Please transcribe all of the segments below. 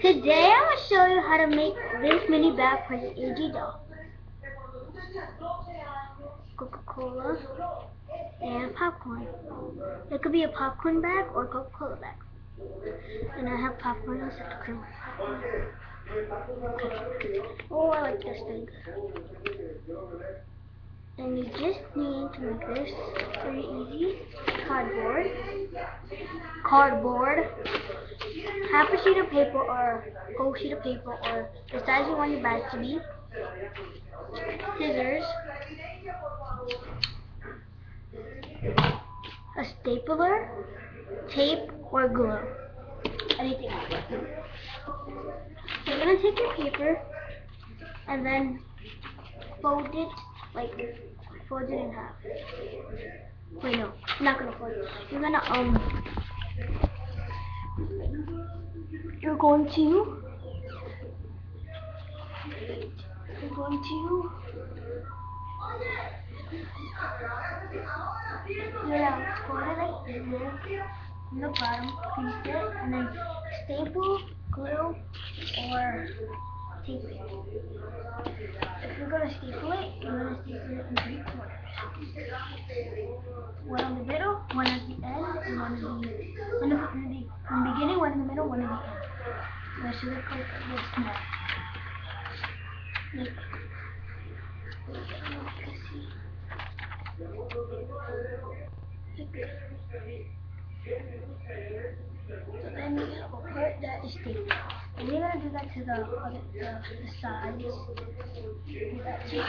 Today I'm going to show you how to make this mini bag for the AG doll. Coca-Cola and popcorn. It could be a popcorn bag or a Coca-Cola bag. And I have popcorn instead of cream. Okay. Oh, I like this thing. And you just need to make this pretty easy. Cardboard. Half a sheet of paper or whole sheet of paper or the size you want your bag to be. Scissors. A stapler, tape, or glue. Anything like that. So you're going to take your paper and then fold it in half. Wait, no, I'm not going to fold it. You're going to fold it like this from the bottom, crease it, and then staple, glue, or tape it. If you're going to staple it, you're going to staple it in 3 corners. One in the middle, one at the end, and one in the beginning, one in the middle, one in the end. Let's show it this small. So then you have a part that is stapled. And we're going to do that to the sides. Do that to it.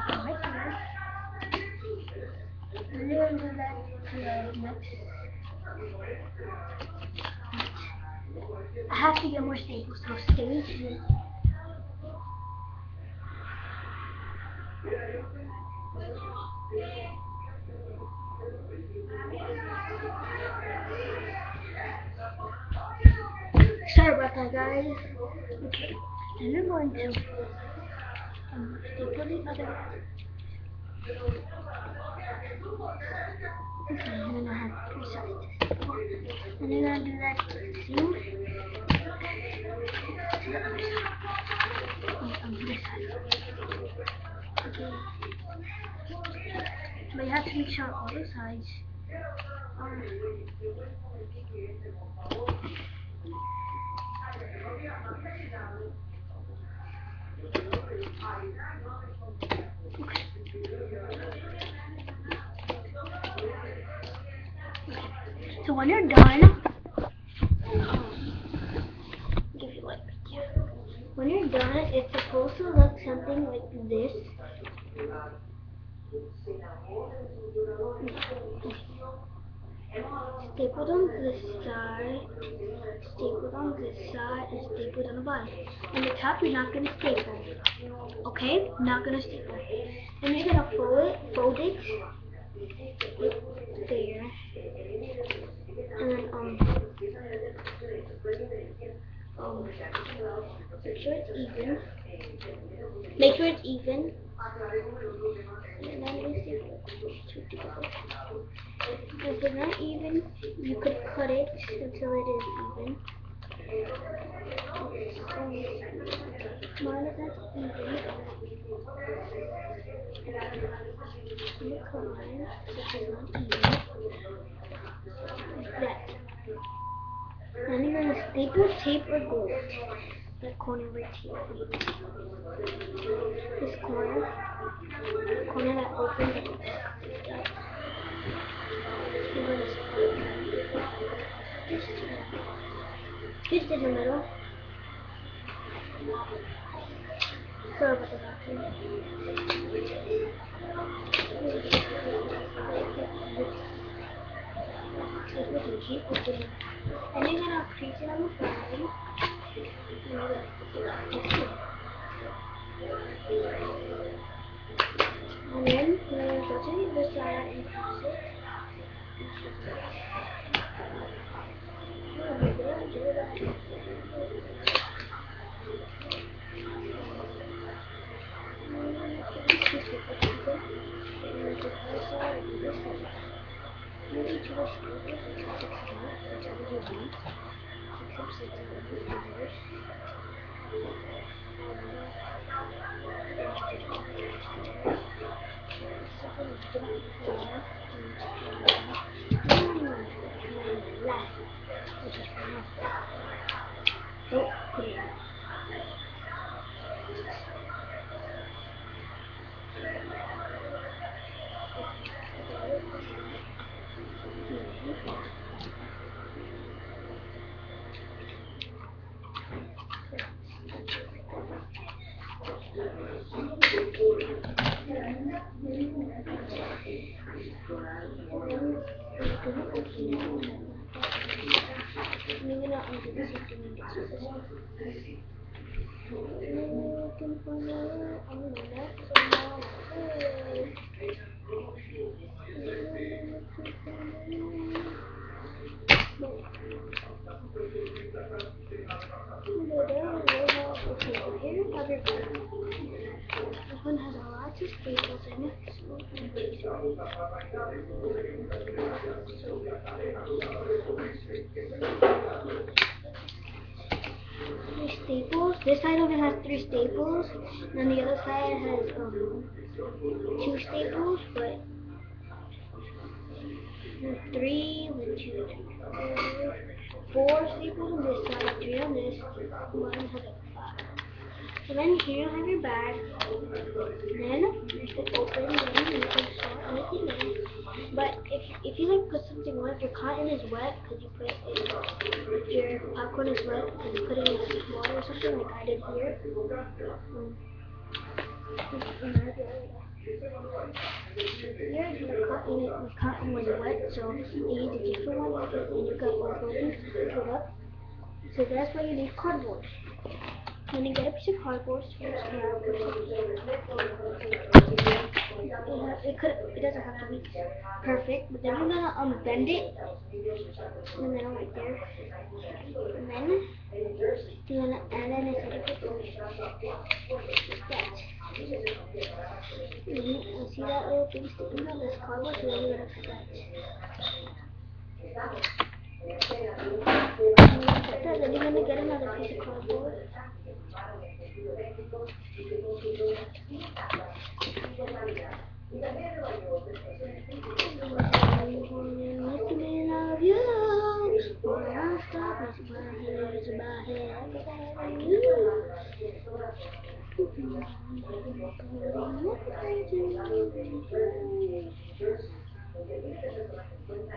Right here. And we're going to do that to the next. I have to get more staples, so stay tuned. Sorry about that, guys. Okay, then we're going to staple the other. Okay, and then I have 3 sides. And then I'm going to do that to the seam. To the other side. On this side. Okay. But you have to make sure all the sides are. So when you're done, when you're done, it's supposed to look something like this. Stapled on this side, stapled on this side, and stapled on the bottom. On the top, you're not going to staple. Okay? Not going to staple. And you're going to fold it there. And then, make sure it's even. Make sure it's even. And then if it's not even, you could cut it until it is even. Mine is not even. You cut mine, which is not even. Like that. And you're going to staple, tape, or glue that corner right here. This corner that opens up. You're going to twist it in the middle. Sorry about that. And you're going to crease it on the side. And then you're going to go to the other side and crease it. This one has a lot of staples in it. Three staples. This side only has three staples, and the other side has two staples, but three with two, four staples on this side, three on this. One has like five. So then here you have your bag. Then you should open them and you can store anything in. But if you like put something wet, if your cotton is wet because you put it in, if your popcorn is wet because you put it in water or something like I did here. Here the cotton was wet, so you need a different one and you got all buttons to pick it up. So that's why you need cardboard. Then you get a piece of cardboard, it doesn't have to be perfect, but then you're gonna bend it in the middle right there, and then you're gonna add in a set of it like that. You see that little thing sticking out? That's cardboard, so then you're gonna cut that. Then you're gonna get another piece of cardboard.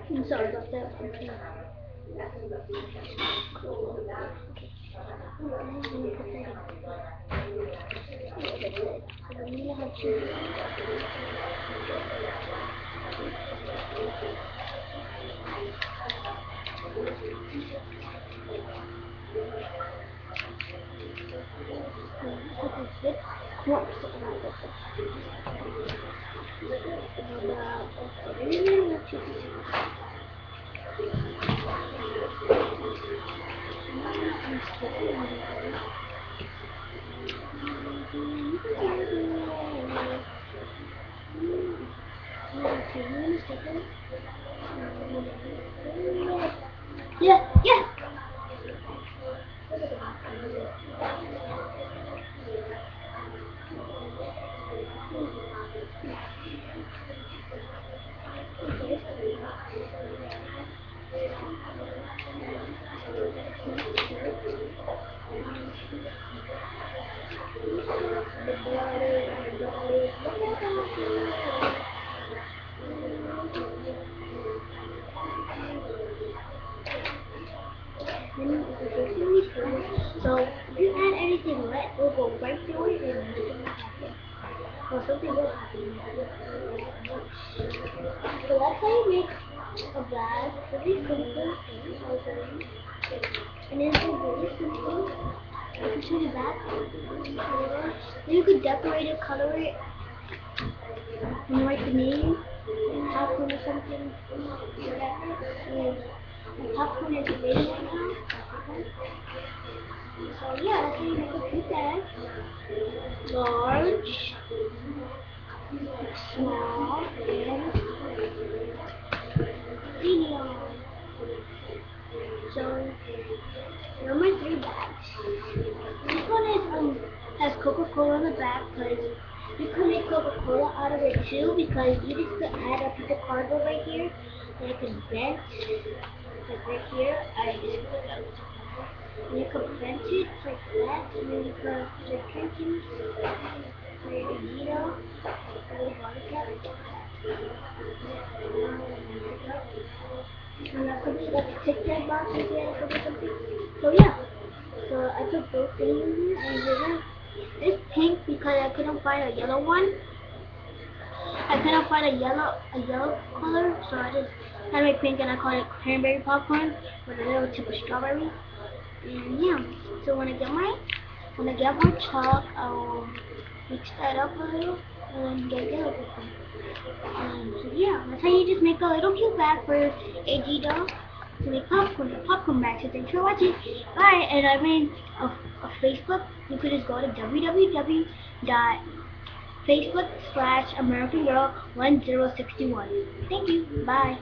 I'm sorry about that. Yeah, yeah. So if you add anything wet, it will go right through it and nothing will happen. Or something will happen. So that's how you make a bag. Really simple thing. And it's really simple. You can show the back. Then you could decorate it, color it, and write the name, popcorn or something, whatever. And popcorn is available right now. So yeah, that's how you make a cute bag. Large, small, and medium. So here are my three bags. This one Coca-Cola on the back, because you could make Coca-Cola out of it too, because you just could add a piece of cardboard right here, and you can bend, like right here, I just put it out. And you could bend it like that, and then you could put drinking, for your Vegeta, a little bottle cap, and that could be like a Tic Tac box right there, that could be something. So yeah. So I put both things in here, and this pink because I couldn't find a yellow one. I couldn't find a yellow color, so I just had my pink and I called it cranberry popcorn with a little tip of strawberry. And yeah, so when I get my chalk, I'll mix that up a little and get yellow popcorn. So yeah, that's how you just make a little cute bag for AG doll to make popcorn bags. So thanks for watching. Bye. And I made a Facebook. You could just go to www.facebook/AmericanGirl1061. Thank you. Bye.